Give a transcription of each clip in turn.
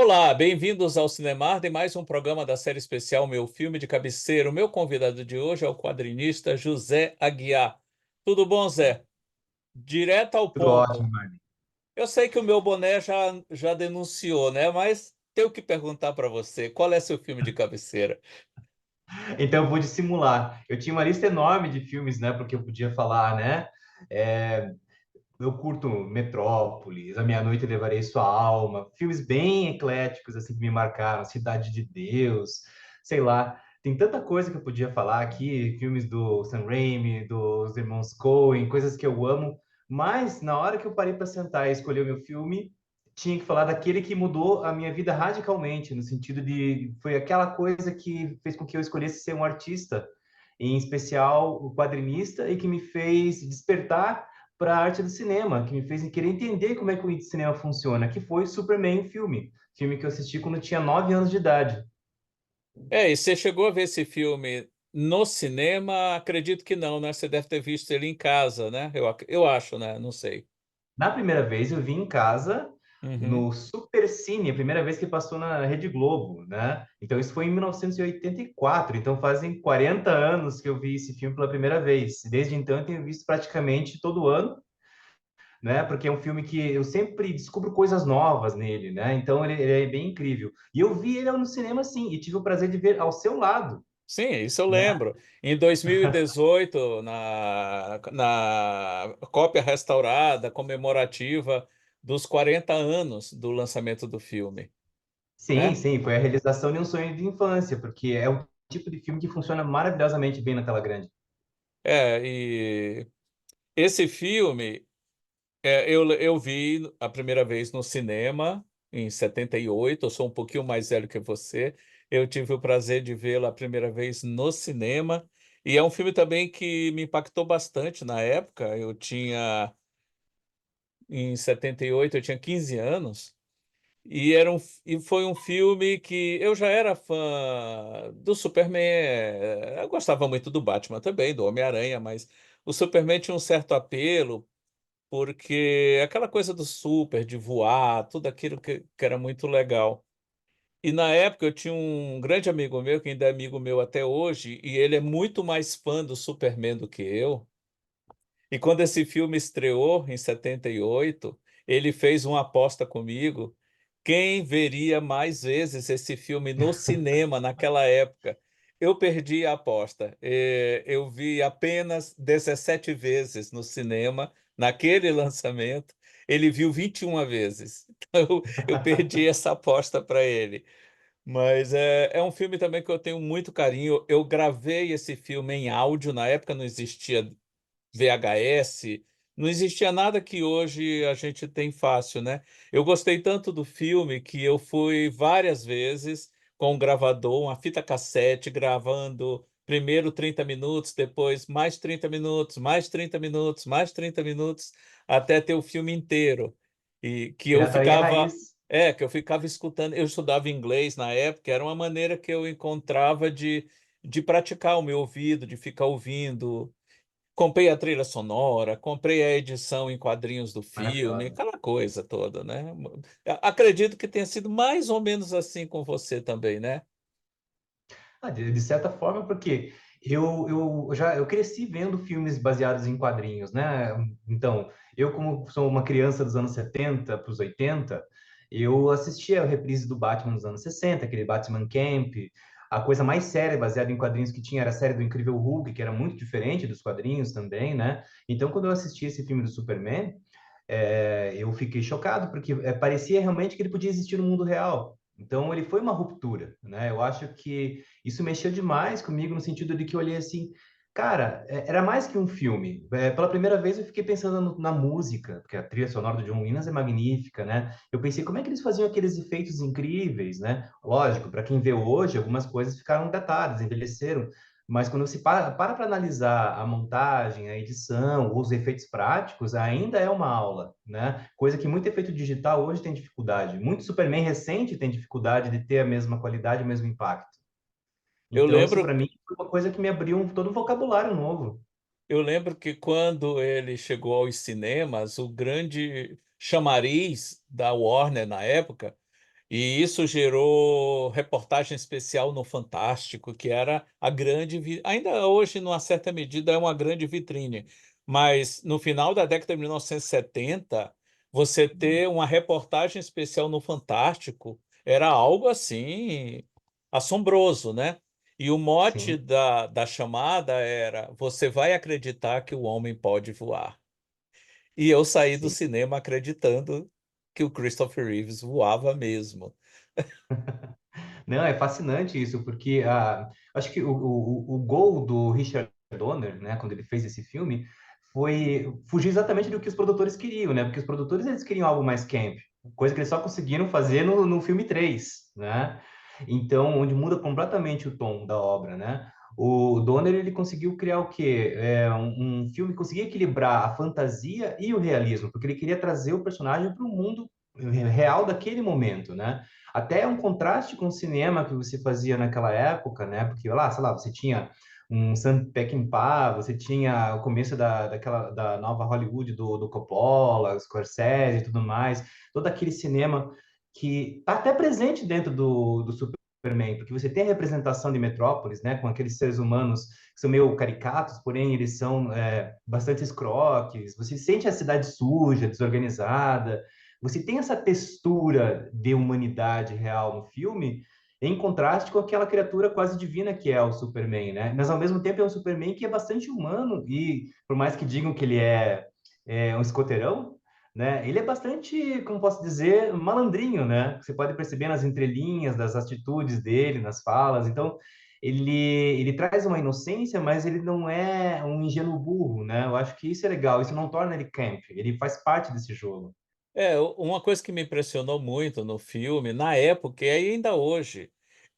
Olá, bem-vindos ao Cinemar de mais um programa da série especial Meu Filme de Cabeceira. O meu convidado de hoje é o quadrinista José Aguiar. Tudo bom, Zé? Direto ao Tudo ótimo, ponto. Marley. Eu sei que o meu boné já denunciou, né? Mas tenho que perguntar para você, qual é seu filme de cabeceira? Então eu vou dissimular. Eu tinha uma lista enorme de filmes, né, porque eu podia falar, né? É, eu curto Metrópolis, A Meia-Noite Levarei Sua Alma, filmes bem ecléticos, assim, que me marcaram, Cidade de Deus, sei lá. Tem tanta coisa que eu podia falar aqui, filmes do Sam Raimi, dos irmãos Coen, coisas que eu amo, mas na hora que eu parei para sentar e escolher o meu filme, tinha que falar daquele que mudou a minha vida radicalmente, no sentido de foi aquela coisa que fez com que eu escolhesse ser um artista, em especial o quadrinista, e que me fez despertar para a arte do cinema, que me fez querer entender como é que o cinema funciona, que foi Superman, o filme que eu assisti quando eu tinha 9 anos de idade. E você chegou a ver esse filme no cinema? Acredito que não, né? Você deve ter visto ele em casa, né? Eu acho, né? Não sei. Na primeira vez eu vi em casa, Uhum. no Supercine, a primeira vez que passou na Rede Globo, né? Então isso foi em 1984, então fazem 40 anos que eu vi esse filme pela primeira vez. Desde então eu tenho visto praticamente todo ano, né? Porque é um filme que eu sempre descubro coisas novas nele, né? Então ele é bem incrível. E eu vi ele no cinema sim, e tive o prazer de ver ao seu lado, Sim, isso eu né? lembro. Em 2018, na cópia restaurada, comemorativa dos 40 anos do lançamento do filme, Sim, né? sim, foi a realização de um sonho de infância, porque é o tipo de filme que funciona maravilhosamente bem na tela grande. E esse filme, eu vi a primeira vez no cinema, em 78. Eu sou um pouquinho mais velho que você. Eu tive o prazer de vê-lo a primeira vez no cinema. E é um filme também que me impactou bastante na época. Em 78 eu tinha 15 anos, e foi um filme que eu já era fã do Superman. Eu gostava muito do Batman também, do Homem-Aranha, mas o Superman tinha um certo apelo, porque aquela coisa do super, de voar, tudo aquilo que era muito legal. E na época eu tinha um grande amigo meu, que ainda é amigo meu até hoje, e ele é muito mais fã do Superman do que eu. E quando esse filme estreou, em 78, ele fez uma aposta comigo. Quem veria mais vezes esse filme no cinema naquela época? Eu perdi a aposta. Eu vi apenas 17 vezes no cinema, naquele lançamento. Ele viu 21 vezes. Então, eu perdi essa aposta para ele. Mas é um filme também que eu tenho muito carinho. Eu gravei esse filme em áudio. Na época não existia VHS, não existia nada que hoje a gente tem fácil, né? Eu gostei tanto do filme que eu fui várias vezes com um gravador, uma fita cassete, gravando primeiro 30 minutos, depois mais 30 minutos, mais 30 minutos, mais 30 minutos, até ter o filme inteiro. E que eu Pirataria ficava, raiz. que eu ficava escutando. Eu estudava inglês na época, era uma maneira que eu encontrava de praticar o meu ouvido, de ficar ouvindo. Comprei a trilha sonora, comprei a edição em quadrinhos do filme, Maravilhosa. aquela coisa toda, né? Acredito que tenha sido mais ou menos assim com você também, né? De certa forma, porque eu cresci vendo filmes baseados em quadrinhos, né? Então, eu, como sou uma criança dos anos 70 para os 80, eu assistia a reprise do Batman nos anos 60, aquele Batman Camp. A coisa mais séria baseada em quadrinhos que tinha era a série do Incrível Hulk, que era muito diferente dos quadrinhos também, né? Então, quando eu assisti esse filme do Superman, eu fiquei chocado, porque parecia realmente que ele podia existir no mundo real. Então, ele foi uma ruptura, né? Eu acho que isso mexeu demais comigo, no sentido de que eu olhei assim, cara, era mais que um filme. Pela primeira vez eu fiquei pensando na música, porque a trilha sonora do John Williams é magnífica, né? Eu pensei, como é que eles faziam aqueles efeitos incríveis, né? Lógico, para quem vê hoje, algumas coisas ficaram datadas, envelheceram, mas quando você para analisar a montagem, a edição, os efeitos práticos, ainda é uma aula, né? Coisa que muito efeito digital hoje tem dificuldade. Muito Superman recente tem dificuldade de ter a mesma qualidade, o mesmo impacto. Eu Então, isso para lembro, mim foi uma coisa que me abriu todo um vocabulário novo. eu lembro que quando ele chegou aos cinemas, o grande chamariz da Warner na época, E isso gerou reportagem especial no Fantástico, que era a grande ainda hoje, numa certa medida, é uma grande vitrine, mas no final da década de 1970, você ter uma reportagem especial no Fantástico era algo, assim, assombroso, né. E o mote Sim, da chamada era: "Você vai acreditar que o homem pode voar". E eu saí do sim. cinema acreditando que o Christopher Reeves voava mesmo. Não, é fascinante isso, porque acho que o gol do Richard Donner, né, quando ele fez esse filme, foi fugir exatamente do que os produtores queriam, né? Porque os produtores eles queriam algo mais camp, coisa que eles só conseguiram fazer no filme 3, né? Então, onde muda completamente o tom da obra, né? O Donner ele conseguiu criar o quê? Um filme que conseguia equilibrar a fantasia e o realismo, porque ele queria trazer o personagem para o mundo real daquele momento, né? Até é um contraste com o cinema que você fazia naquela época, né? Porque lá, sei lá, você tinha um Sam Peckinpah, você tinha o começo da nova Hollywood do Coppola, Scorsese e tudo mais, todo aquele cinema que está até presente dentro do Superman, porque você tem a representação de Metrópolis, né? Com aqueles seres humanos que são meio caricatos, porém eles são bastante escroques. Você sente a cidade suja, desorganizada. Você tem essa textura de humanidade real no filme, em contraste com aquela criatura quase divina que é o Superman, né? Mas ao mesmo tempo é um Superman que é bastante humano e, por mais que digam que ele é um escoteirão, né? Ele é bastante, como posso dizer, malandrinho, né? Você pode perceber nas entrelinhas das atitudes dele, nas falas. Então, ele traz uma inocência, mas ele não é um ingênuo burro, né? Eu acho que isso é legal. Isso não torna ele camp. Ele faz parte desse jogo. É, uma coisa que me impressionou muito no filme, na época e ainda hoje,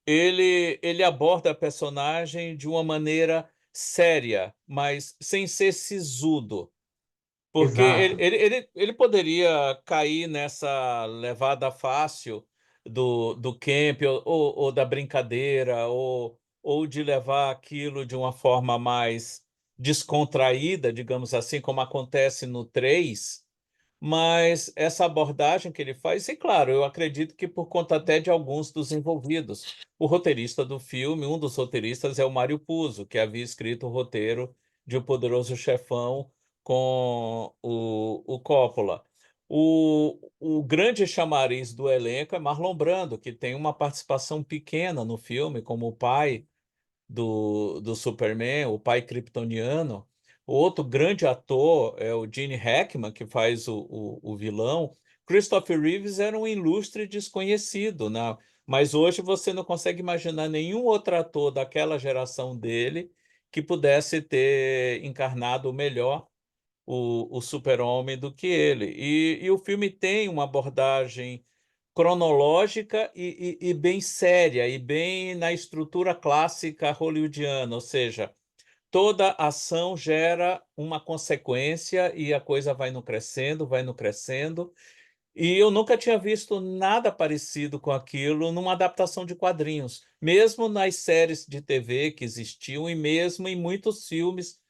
ele aborda a personagem de uma maneira séria, mas sem ser sisudo. Porque Exato. ele poderia cair nessa levada fácil do camp ou da brincadeira ou de levar aquilo de uma forma mais descontraída, digamos assim, como acontece no 3. Mas essa abordagem que ele faz e claro, eu acredito que por conta até de alguns dos envolvidos. O roteirista do filme, um dos roteiristas é o Mário Puzo, que havia escrito o roteiro de O Poderoso Chefão com o Coppola. O grande chamariz do elenco é Marlon Brando, que tem uma participação pequena no filme como o pai do Superman, o pai kryptoniano. O outro grande ator é o Gene Hackman, que faz o vilão. Christopher Reeves era um ilustre desconhecido, né? Mas hoje você não consegue imaginar nenhum outro ator daquela geração dele que pudesse ter encarnado melhor o Super-Homem do que ele. E o filme tem uma abordagem cronológica e bem séria, e bem na estrutura clássica hollywoodiana, ou seja, toda ação gera uma consequência e a coisa vai no crescendo, vai no crescendo. E eu nunca tinha visto nada parecido com aquilo numa adaptação de quadrinhos, mesmo nas séries de TV que existiam e mesmo em muitos filmes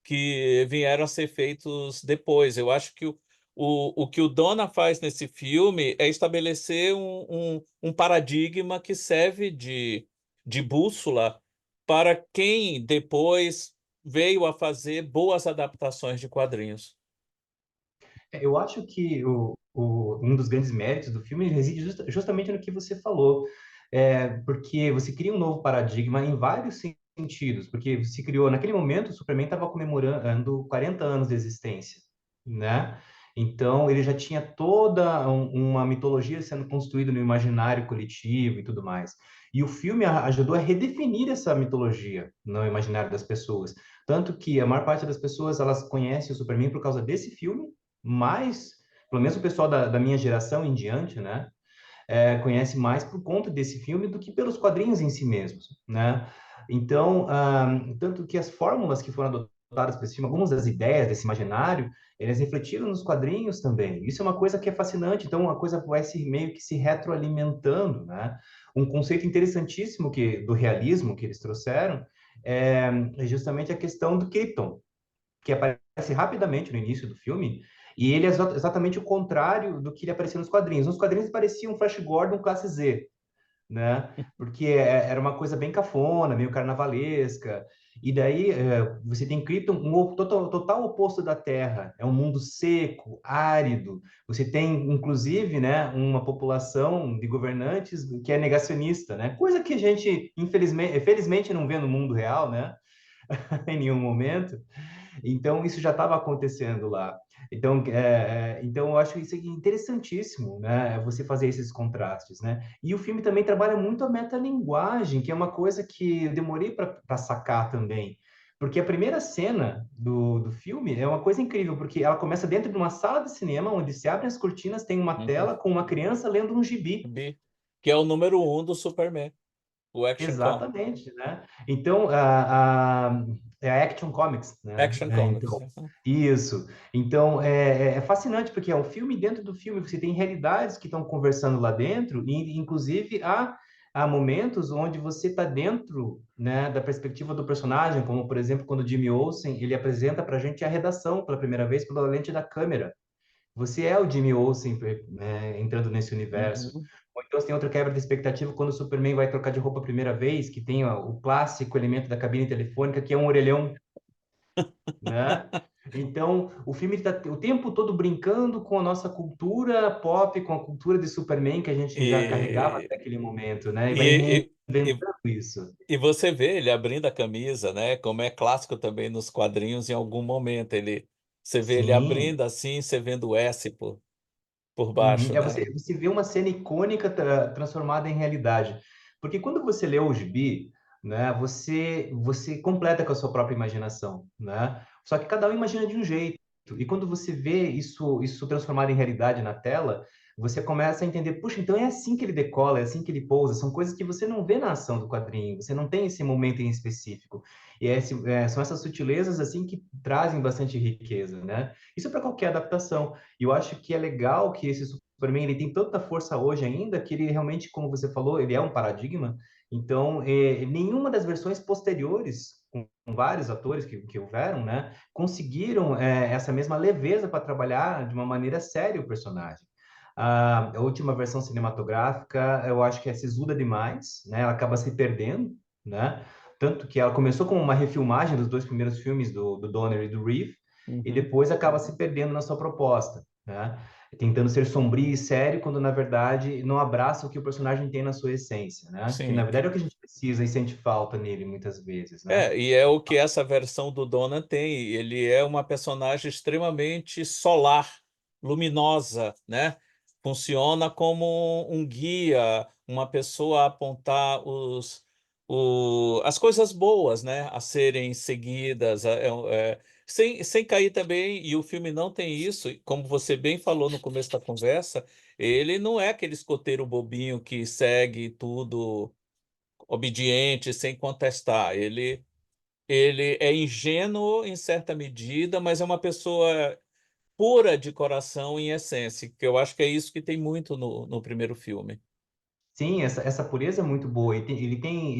que vieram a ser feitos depois. Eu acho que o que o Donna faz nesse filme é estabelecer um paradigma que serve de bússola para quem depois veio a fazer boas adaptações de quadrinhos. Eu acho que um dos grandes méritos do filme reside justamente no que você falou, porque você cria um novo paradigma em vários sentidos, porque se criou, naquele momento, o Superman estava comemorando 40 anos de existência, né? Então, ele já tinha toda uma mitologia sendo construída no imaginário coletivo e tudo mais. E o filme ajudou a redefinir essa mitologia no imaginário das pessoas. Tanto que a maior parte das pessoas, elas conhecem o Superman por causa desse filme, mais, pelo menos o pessoal da minha geração em diante, né, conhece mais por conta desse filme do que pelos quadrinhos em si mesmos, né? Então, tanto que as fórmulas que foram adotadas para esse filme, algumas das ideias desse imaginário, eles refletiram nos quadrinhos também. Isso é uma coisa que é fascinante. Então, uma coisa vai se meio que se retroalimentando, né? Um conceito interessantíssimo do realismo que eles trouxeram é justamente a questão do Krypton, que aparece rapidamente no início do filme E ele é exatamente o contrário do que ele aparecia nos quadrinhos. Nos quadrinhos ele parecia um Flash Gordon classe Z, né? Porque era uma coisa bem cafona, meio carnavalesca. E daí você tem Krypton, total oposto da Terra. É um mundo seco, árido. Você tem, inclusive, né, uma população de governantes que é negacionista, né? Coisa que a gente, infelizmente, felizmente não vê no mundo real, né? Em nenhum momento. Então, isso já estava acontecendo lá. Então, então, eu acho isso interessantíssimo, né? Você fazer esses contrastes, né? E o filme também trabalha muito a metalinguagem, que é uma coisa que eu demorei para sacar também. Porque a primeira cena do filme é uma coisa incrível, porque ela começa dentro de uma sala de cinema, onde se abrem as cortinas, tem uma Uhum. tela com uma criança lendo um gibi. Bi, que é o número um do Superman, o Exatamente, né? Então, é a Action Comics, né? Action Então, Comics. isso. Então, é fascinante, porque é um filme dentro do filme, você tem realidades que estão conversando lá dentro, e inclusive há momentos onde você está dentro, né, da perspectiva do personagem, como, por exemplo, quando o Jimmy Olsen, ele apresenta para a gente a redação pela primeira vez pela lente da câmera. Você é o Jimmy Olsen, né, entrando nesse universo. Uhum. Ou então você tem outra quebra de expectativa quando o Superman vai trocar de roupa a primeira vez, que tem ó, o clássico elemento da cabine telefônica, que é um orelhão, né? Então, o filme está o tempo todo brincando com a nossa cultura pop, com a cultura de Superman que a gente já carregava E, até aquele momento, né? E vai e, e, reinventando isso. e você vê ele abrindo a camisa, né? Como é clássico também nos quadrinhos, em algum momento você vê ele Sim. abrindo assim, você vendo o S por Uhum. baixo, né? Você vê uma cena icônica transformada em realidade. Porque quando você lê o gibi, né, você completa com a sua própria imaginação, né? Só que cada um imagina de um jeito. E quando você vê isso transformado em realidade na tela, você começa a entender, puxa, então é assim que ele decola, é assim que ele pousa. São coisas que você não vê na ação do quadrinho. Você não tem esse momento em específico. E são essas sutilezas assim que trazem bastante riqueza, né? Isso para qualquer adaptação. E eu acho que é legal que esse Superman ele tem tanta força hoje ainda que ele realmente, como você falou, ele é um paradigma. Então, nenhuma das versões posteriores, com vários atores que houveram, né, conseguiram essa mesma leveza para trabalhar de uma maneira séria o personagem. A última versão cinematográfica, eu acho que é sisuda demais, né? Ela acaba se perdendo, né? Tanto que ela começou como uma refilmagem dos dois primeiros filmes do Donner e do Reeve, e Uhum. depois acaba se perdendo na sua proposta, né? Tentando ser sombrio e sério, quando na verdade não abraça o que o personagem tem na sua essência, né? Que na Sim. verdade é o que a gente precisa e sente falta nele muitas vezes, né? É, e é o que essa versão do Dona tem. Ele é uma personagem extremamente solar, luminosa, né? Funciona como um guia, uma pessoa a apontar as coisas boas, né? A serem seguidas, sem cair também, e o filme não tem isso, e como você bem falou no começo da conversa, ele não é aquele escoteiro bobinho que segue tudo obediente, sem contestar. Ele é ingênuo em certa medida, mas é uma pessoa pura de coração em essência, que eu acho que é isso que tem muito no primeiro filme. Sim, essa pureza é muito boa. Ele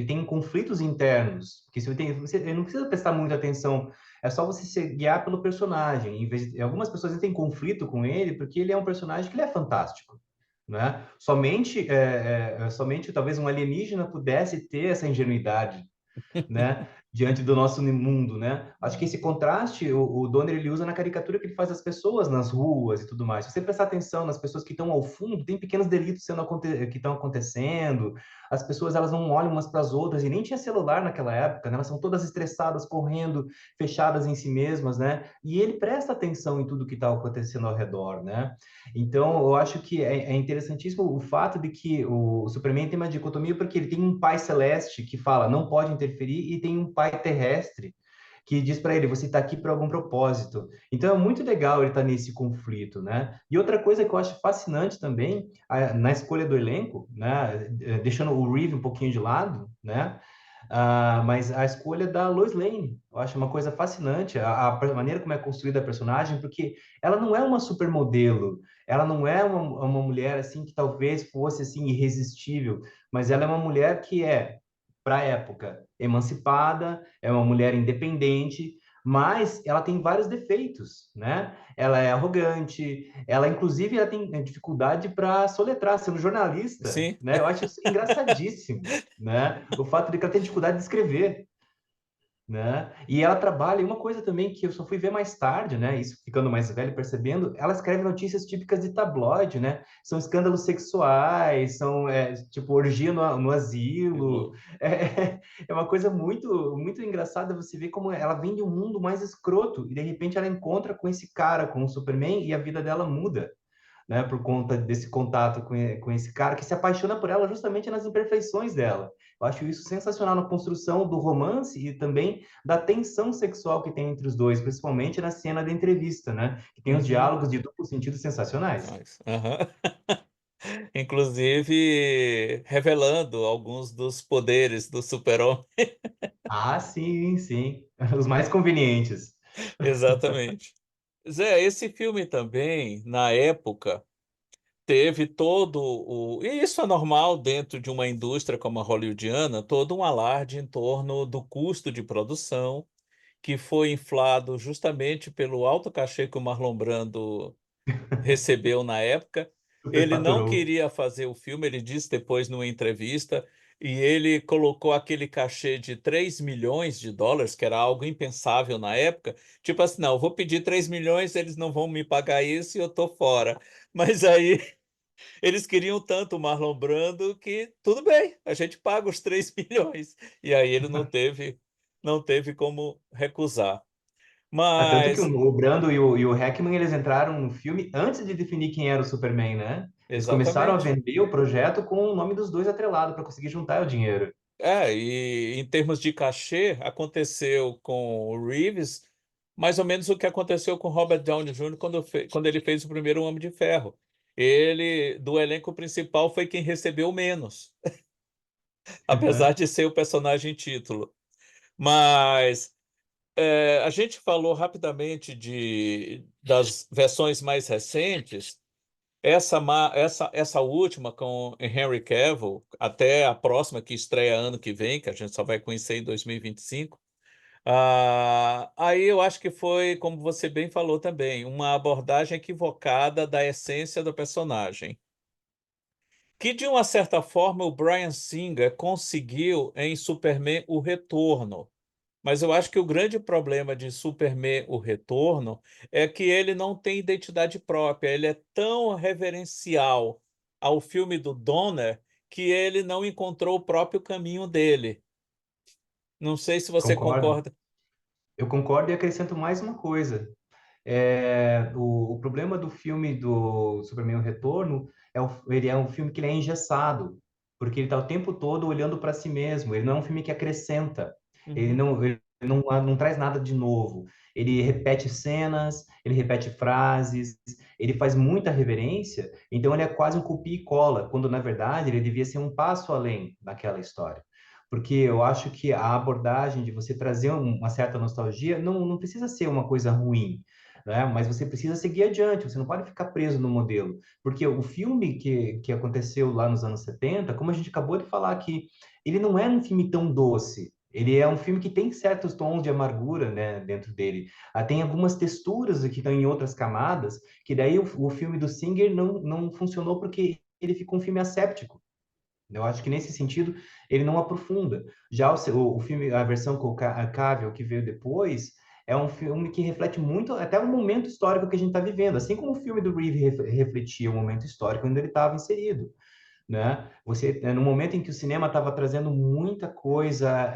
tem conflitos internos, que você não precisa prestar muita atenção, é só você se guiar pelo personagem. Algumas pessoas têm conflito com ele porque ele é um personagem que ele é fantástico, né? Somente talvez um alienígena pudesse ter essa ingenuidade, né, diante do nosso mundo, né? Acho que esse contraste o Donner ele usa na caricatura que ele faz das pessoas nas ruas e tudo mais. Se você prestar atenção nas pessoas que estão ao fundo, tem pequenos delitos que estão acontecendo. As pessoas elas não olham umas para as outras e nem tinha celular naquela época, né? Elas são todas estressadas, correndo, fechadas em si mesmas, né? E ele presta atenção em tudo que está acontecendo ao redor, né? Então, eu acho que é interessantíssimo o fato de que o Superman tem uma dicotomia porque ele tem um pai celeste que fala não pode interferir e tem um pai terrestre que diz para ele você está aqui por algum propósito. Então, é muito legal ele estar nesse conflito, né? E outra coisa que eu acho fascinante também na escolha do elenco, né? Deixando o Reeve um pouquinho de lado, né? Mas a escolha da Lois Lane, eu acho uma coisa fascinante, a maneira como é construída a personagem, porque ela não é uma supermodelo, ela não é uma mulher assim que talvez fosse assim irresistível, mas ela é uma mulher que é, para a época, emancipada, é uma mulher independente, mas ela tem vários defeitos, né? Ela é arrogante, ela inclusive ela tem dificuldade para soletrar, sendo jornalista, Sim, né? Eu acho isso engraçadíssimo, né? O fato de que ela tem dificuldade de escrever, né? E ela trabalha, e uma coisa também que eu só fui ver mais tarde, né? Isso ficando mais velho, percebendo, ela escreve notícias típicas de tabloide, né? São escândalos sexuais, são tipo orgia no asilo. É uma coisa muito engraçada você ver como ela vem de um mundo mais escroto e de repente ela encontra com esse cara, com o Superman, e a vida dela muda, né, por conta desse contato com esse cara que se apaixona por ela justamente nas imperfeições dela. Eu acho isso sensacional na construção do romance e também da tensão sexual que tem entre os dois, principalmente na cena da entrevista, né? Que tem os uhum. diálogos de duplo sentido sensacionais. Nice. Aham. Inclusive revelando alguns dos poderes do super-homem. Ah, sim, sim. Os mais convenientes. Exatamente. Zé, esse filme também, na época, teve todo o. E isso é normal dentro de uma indústria como a hollywoodiana, todo um alarde em torno do custo de produção, que foi inflado justamente pelo alto cachê que o Marlon Brando recebeu na época. Ele não Superfaturou. queria fazer o filme, ele disse depois numa entrevista, e ele colocou aquele cachê de US$ 3 milhões, que era algo impensável na época. Tipo assim, não, eu vou pedir 3 milhões, eles não vão me pagar isso e eu tô fora. Mas aí eles queriam tanto o Marlon Brando que tudo bem, a gente paga os 3 milhões. E aí ele não teve como recusar. Ah, tanto que Mas, o Brando e o Hackman, eles entraram no filme antes de definir quem era o Superman, né? Eles começaram a exatamente. vender o projeto com o nome dos dois atrelado para conseguir juntar o dinheiro. E em termos de cachê, aconteceu com o Reeves mais ou menos o que aconteceu com Robert Downey Jr. quando ele fez o primeiro Homem de Ferro. Ele, do elenco principal, foi quem recebeu menos, apesar de ser o personagem título. Mas a gente falou rapidamente das versões mais recentes. Essa última com Henry Cavill, até a próxima que estreia ano que vem, que a gente só vai conhecer em 2025. Aí eu acho que foi, como você bem falou também, uma abordagem equivocada da essência do personagem. Que, de uma certa forma, o Bryan Singer conseguiu em Superman O Retorno. Mas eu acho que o grande problema de Superman O Retorno é que ele não tem identidade própria. Ele é tão reverencial ao filme do Donner que ele não encontrou o próprio caminho dele. Não sei se você Concordo. concorda. Eu concordo e acrescento mais uma coisa. O problema do filme do Superman O Retorno ele é um filme que ele é engessado, porque ele está o tempo todo olhando para si mesmo. Ele não é um filme que acrescenta. Uhum. Ele não traz nada de novo. Ele repete cenas, ele repete frases, ele faz muita reverência, então ele é quase um copia e cola, quando na verdade ele devia ser um passo além daquela história. Porque eu acho que a abordagem de você trazer uma certa nostalgia não precisa ser uma coisa ruim, né? Mas você precisa seguir adiante, você não pode ficar preso no modelo. Porque o filme que aconteceu lá nos anos 70, como a gente acabou de falar aqui, ele não é um filme tão doce. Ele é um filme que tem certos tons de amargura, né, dentro dele. Tem algumas texturas que estão em outras camadas, que daí o filme do Singer não funcionou porque ele ficou um filme asséptico. Eu acho que nesse sentido ele não aprofunda. Já o filme, a versão com o Cavill que veio depois, é um filme que reflete muito até o momento histórico que a gente está vivendo, assim como o filme do Reeve refletia o momento histórico onde ele estava inserido, né? Você, no momento em que o cinema estava trazendo muita coisa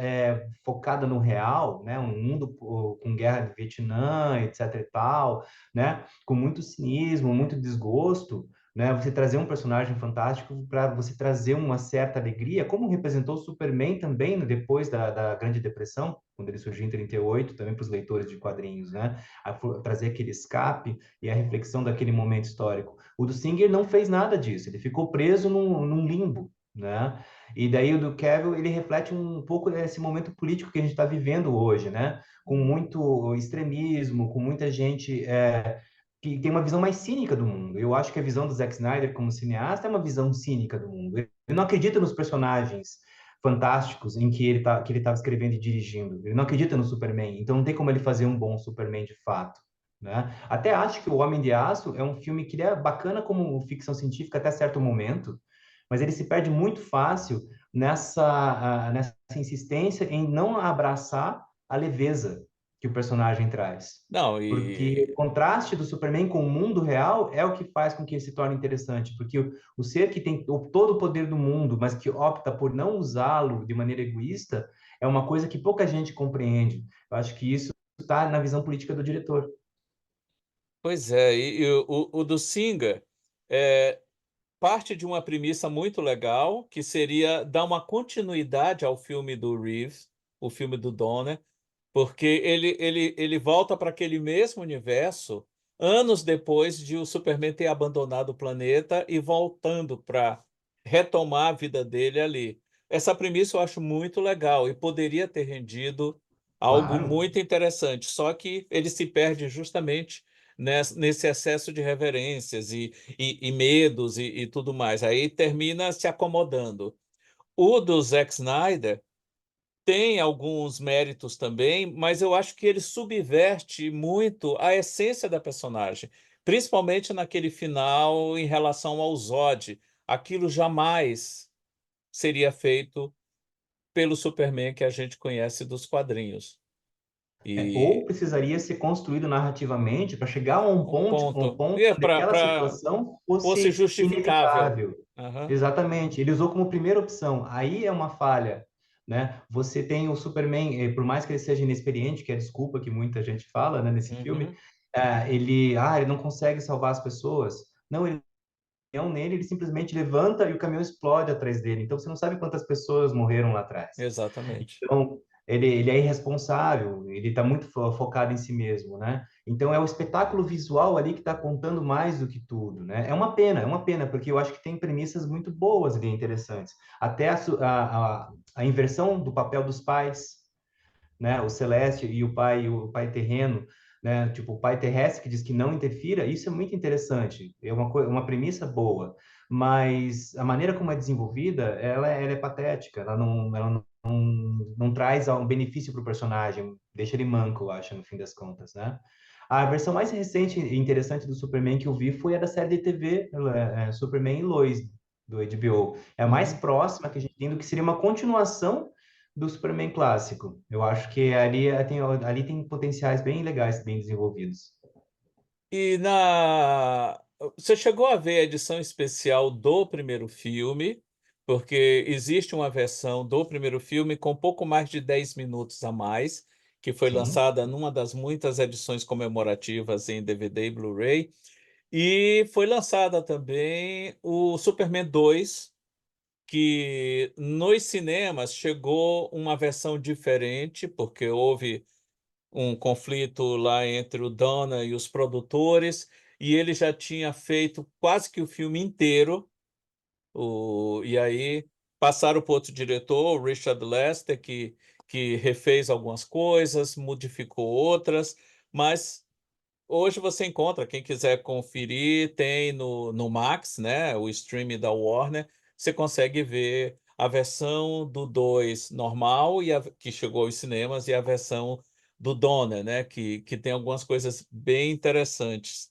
focada no real, né? Um mundo com guerra de Vietnã, etc e tal, né? Com muito cinismo, muito desgosto, né? Você trazer um personagem fantástico para você trazer uma certa alegria, como representou o Superman também depois da Grande Depressão, quando ele surgiu em 38, também para os leitores de quadrinhos, né? Trazer aquele escape e a reflexão daquele momento histórico. O do Singer não fez nada disso, ele ficou preso num limbo, né? E daí o do Cavill, ele reflete um pouco desse momento político que a gente está vivendo hoje, né? Com muito extremismo, com muita gente que tem uma visão mais cínica do mundo. Eu acho que a visão do Zack Snyder como cineasta é uma visão cínica do mundo. Ele não acredita nos personagens fantásticos em que ele estava escrevendo e dirigindo. Ele não acredita no Superman, então não tem como ele fazer um bom Superman de fato. Né? Até acho que O Homem de Aço é um filme que ele é bacana como ficção científica até certo momento, mas ele se perde muito fácil nessa insistência em não abraçar a leveza que o personagem traz. Não, Porque o e contraste do Superman com o mundo real é o que faz com que ele se torne interessante. Porque o ser que tem todo o poder do mundo, mas que opta por não usá-lo de maneira egoísta, é uma coisa que pouca gente compreende. Eu acho que isso está na visão política do diretor. pois é, e o do Singer, eh, parte de uma premissa muito legal, que seria dar uma continuidade ao filme do Reeves, o filme do Donner, porque ele volta para aquele mesmo universo, anos depois de o Superman ter abandonado o planeta e voltando para retomar a vida dele ali. Essa premissa eu acho muito legal e poderia ter rendido algo Claro. muito interessante, só que ele se perde justamente nesse excesso de reverências e medos e tudo mais, aí termina se acomodando. O do Zack Snyder tem alguns méritos também, mas eu acho que ele subverte muito a essência da personagem, principalmente naquele final em relação ao Zod. Aquilo jamais seria feito pelo Superman que a gente conhece dos quadrinhos. Ou E precisaria ser construído narrativamente para chegar a um um ponto, ponto e onde aquela para situação fosse fosse justificável. inevitável. Aham. Exatamente. Ele usou como primeira opção. Aí é uma falha, né? Você tem o Superman, por mais que ele seja inexperiente, que é a desculpa que muita gente fala, né, nesse filme, Uhum. ele não consegue salvar as pessoas. Não, ele não nele, ele simplesmente levanta e o caminhão explode atrás dele. Então você não sabe quantas pessoas morreram lá atrás. Exatamente. Então, ele é irresponsável, ele está muito focado em si mesmo, né? Então, é o espetáculo visual ali que está contando mais do que tudo, né? É uma pena, porque eu acho que tem premissas muito boas ali, interessantes. Até a inversão do papel dos pais, né? O Celeste e o pai terreno, né? Tipo, o pai terrestre que diz que não interfira, isso é muito interessante, é uma premissa boa, mas a maneira como é desenvolvida, ela é patética, ela não traz um benefício para o personagem, deixa ele manco, eu acho, no fim das contas, né? A versão mais recente e interessante do Superman que eu vi foi a da série de TV, Superman e Lois, do HBO. É a mais Uhum. próxima que a gente tem do que seria uma continuação do Superman clássico. Eu acho que ali tem potenciais bem legais, bem desenvolvidos. E na você chegou a ver a edição especial do primeiro filme? Porque existe uma versão do primeiro filme com pouco mais de 10 minutos a mais, que foi Sim. lançada numa das muitas edições comemorativas em DVD e Blu-ray, e foi lançada também o Superman 2, que nos cinemas chegou uma versão diferente, porque houve um conflito lá entre o Donna e os produtores, e ele já tinha feito quase que o filme inteiro, e aí passaram para outro diretor, o Richard Lester, que refez algumas coisas, modificou outras, mas hoje você encontra, quem quiser conferir, tem no Max, né, o streaming da Warner, você consegue ver a versão do 2 normal que chegou aos cinemas e a versão do Donner, né, que tem algumas coisas bem interessantes.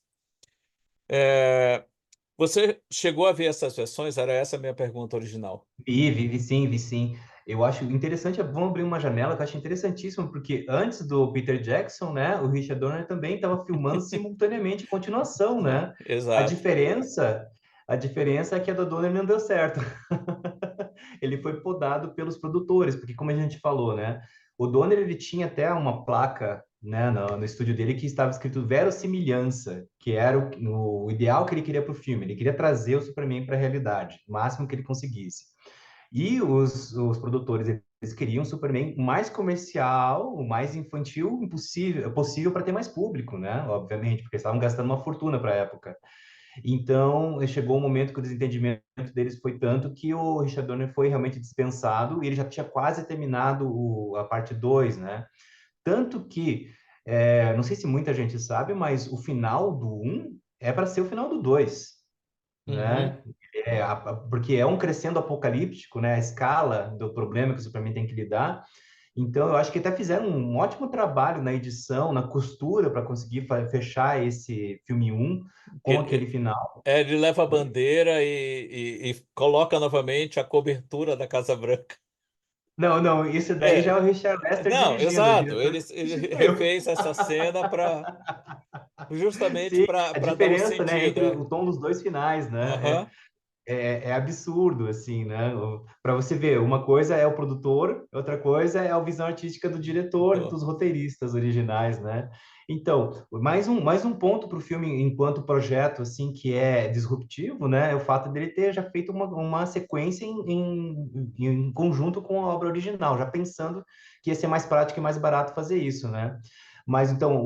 Você chegou a ver essas versões? Era essa a minha pergunta original. Vi sim, vi sim. Eu acho interessante, vamos abrir uma janela que eu acho interessantíssimo, porque antes do Peter Jackson, né, o Richard Donner também estava filmando simultaneamente continuação, né? A Exato. diferença, a diferença é que a do Donner não deu certo. Ele foi podado pelos produtores, porque como a gente falou, né, o Donner ele tinha até uma placa, né, no estúdio dele que estava escrito verossimilhança, que era o ideal que ele queria para o filme. Ele queria trazer o Superman para a realidade, o máximo que ele conseguisse. E os produtores, eles queriam um Superman o mais comercial, o mais infantil possível para ter mais público, né? Obviamente, porque eles estavam gastando uma fortuna para a época. Então, chegou um momento que o desentendimento deles foi tanto que o Richard Donner foi realmente dispensado e ele já tinha quase terminado a parte 2, né? Tanto que, não sei se muita gente sabe, mas o final do um é para ser o final do 2, Uhum. né? porque é um crescendo apocalíptico, né? A escala do problema que o Superman tem que lidar. Então, eu acho que até fizeram um ótimo trabalho na edição, na costura, para conseguir fechar esse filme um Que com aquele final. ele leva a bandeira e coloca novamente a cobertura da Casa Branca. Não, não, isso daí já é É, o Richard Lester não, dirigindo, o exato. diretor Ele sou eu. refez essa cena para justamente Sim, a para dar um diferença, né, sentido. entre É. o tom dos dois finais, né? Aham. É absurdo, assim, né? Para você ver, uma coisa é o produtor, outra coisa é a visão artística do diretor e Tô. dos roteiristas originais, né? Então, mais um ponto para o filme enquanto projeto, assim, que é disruptivo, né? É o fato dele ter já feito uma sequência em conjunto com a obra original, já pensando que ia ser mais prático e mais barato fazer isso, né? Mas então,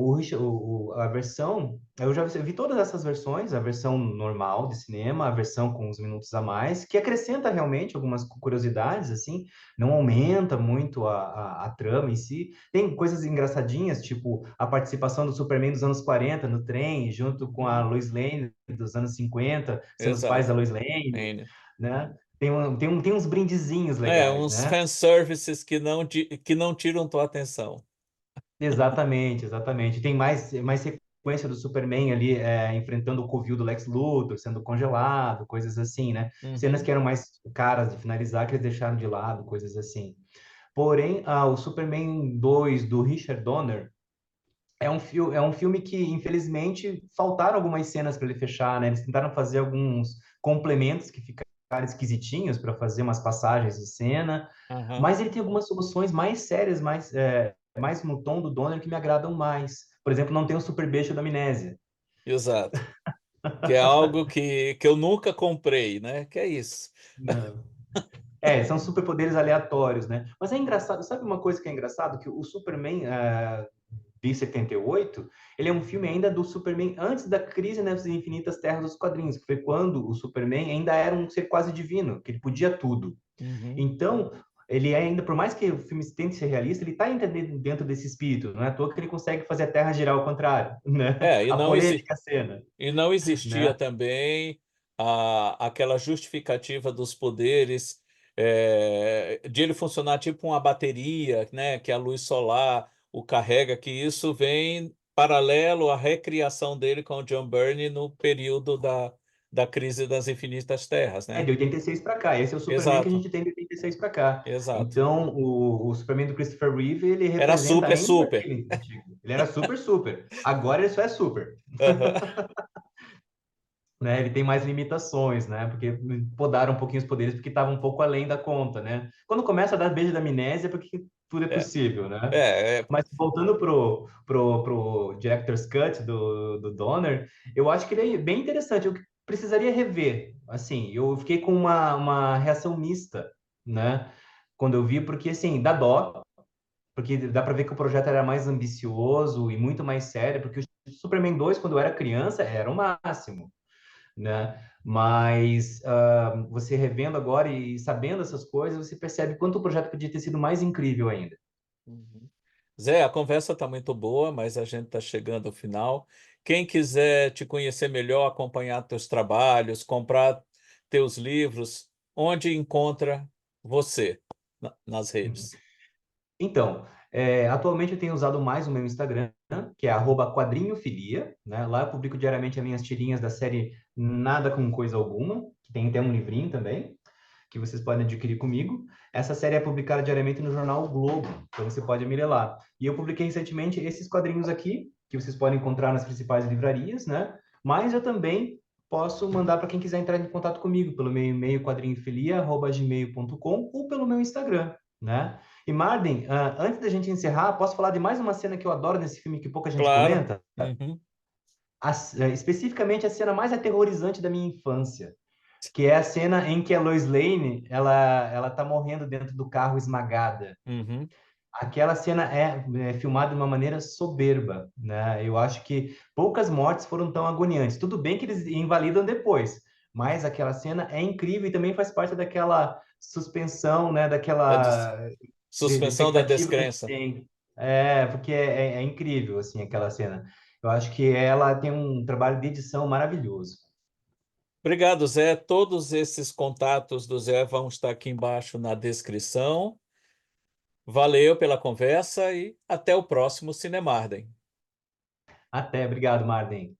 a versão, eu já vi todas essas versões, a versão normal de cinema, a versão com os minutos a mais, que acrescenta realmente algumas curiosidades, assim, não aumenta muito a trama em si. Tem coisas engraçadinhas, tipo a participação do Superman dos anos 40 no trem, junto com a Uhum. Lois Lane dos anos 50, sendo os pais da Exato. Lois Lane, N. né? Tem uns brindezinhos É, legais, uns né? fanservices que não tiram tua atenção. Exatamente, exatamente. Tem mais sequência do Superman ali enfrentando o covil do Lex Luthor, sendo congelado, coisas assim, né? Cenas Uhum. que eram mais caras de finalizar, que eles deixaram de lado, coisas assim. Porém, o Superman 2 do Richard Donner é um filme que, infelizmente, faltaram algumas cenas para ele fechar, né? Eles tentaram fazer alguns complementos que ficaram esquisitinhos para fazer umas passagens de cena, Aham. mas ele tem algumas soluções mais sérias, mais no tom do Donner que me agradam mais. Por exemplo, não tem o super beijo da amnésia. Exato. Que é algo que eu nunca comprei, né? Que é isso. Não. São superpoderes aleatórios, né? Mas é engraçado, sabe uma coisa que é engraçado? Que o Superman de 78, ele é um filme ainda do Superman antes da crise nas Infinitas Terras dos quadrinhos, que foi quando o Superman ainda era um ser quase divino, que ele podia tudo. Uhum. Então, ele ainda, por mais que o filme tente ser realista, ele está entendendo dentro desse espírito, não é à toa que ele consegue fazer a Terra girar ao contrário, né? É, A polêmica cena, e não existia né? também aquela justificativa dos poderes de ele funcionar tipo uma bateria, né? Que a luz solar o carrega, que isso vem paralelo à recriação dele com o John Byrne no período da crise das infinitas terras, É né? de 86 para cá. Esse é o Superman que a Exato, gente tem de 86 para cá. exato. Então, o Superman do Christopher Reeve, ele Era representa super, ainda super. aquele antigo. Ele era super, super. Agora ele só é super. Aham. Né? Ele tem mais limitações, né? Porque podaram um pouquinho os poderes porque estava um pouco além da conta, né? Quando começa a dar beijo da amnésia, é porque tudo é É, possível, né? é, Mas voltando pro Director's Cut do Donner, eu acho que ele é bem interessante. Eu precisaria rever. Assim, eu fiquei com uma reação mista, né? Quando eu vi, porque assim, dá dó, porque dá para ver que o projeto era mais ambicioso e muito mais sério, porque o Superman 2, quando eu era criança, era o máximo, né? Mas você revendo agora e sabendo essas coisas, você percebe quanto o projeto podia ter sido mais incrível ainda. uhum. Zé, a conversa está muito boa, mas a gente está chegando ao final. Quem quiser te conhecer melhor, acompanhar teus trabalhos, comprar teus livros, onde encontra você nas redes? Então, atualmente eu tenho usado mais o meu Instagram, que é @quadrinhofilia, né? Lá eu publico diariamente as minhas tirinhas da série Nada com Coisa Alguma, que tem até um livrinho também, que vocês podem adquirir comigo. Essa série é publicada diariamente no jornal O Globo, então você pode me ler lá. E eu publiquei recentemente esses quadrinhos aqui, que vocês podem encontrar nas principais livrarias, né? Mas eu também posso mandar para quem quiser entrar em contato comigo pelo meu e-mail quadrinhofilia@gmail.com ou pelo meu Instagram, né? E Marden, antes da gente encerrar, posso falar de mais uma cena que eu adoro nesse filme que pouca gente Claro. comenta? Uhum. Especificamente a cena mais aterrorizante da minha infância, que é a cena em que a Lois Lane ela tá morrendo dentro do carro esmagada. Uhum. Aquela cena é filmada de uma maneira soberba, né? Eu acho que poucas mortes foram tão agoniantes. Tudo bem que eles invalidam depois, mas aquela cena é incrível e também faz parte daquela suspensão, né? Da De suspensão da expectativa que a gente descrença. tem. Porque é incrível, assim, aquela cena. Eu acho que ela tem um trabalho de edição maravilhoso. Obrigado, Zé. Todos esses contatos do Zé vão estar aqui embaixo na descrição. Valeu pela conversa e até o próximo Cinemarden. Até, obrigado, Marden.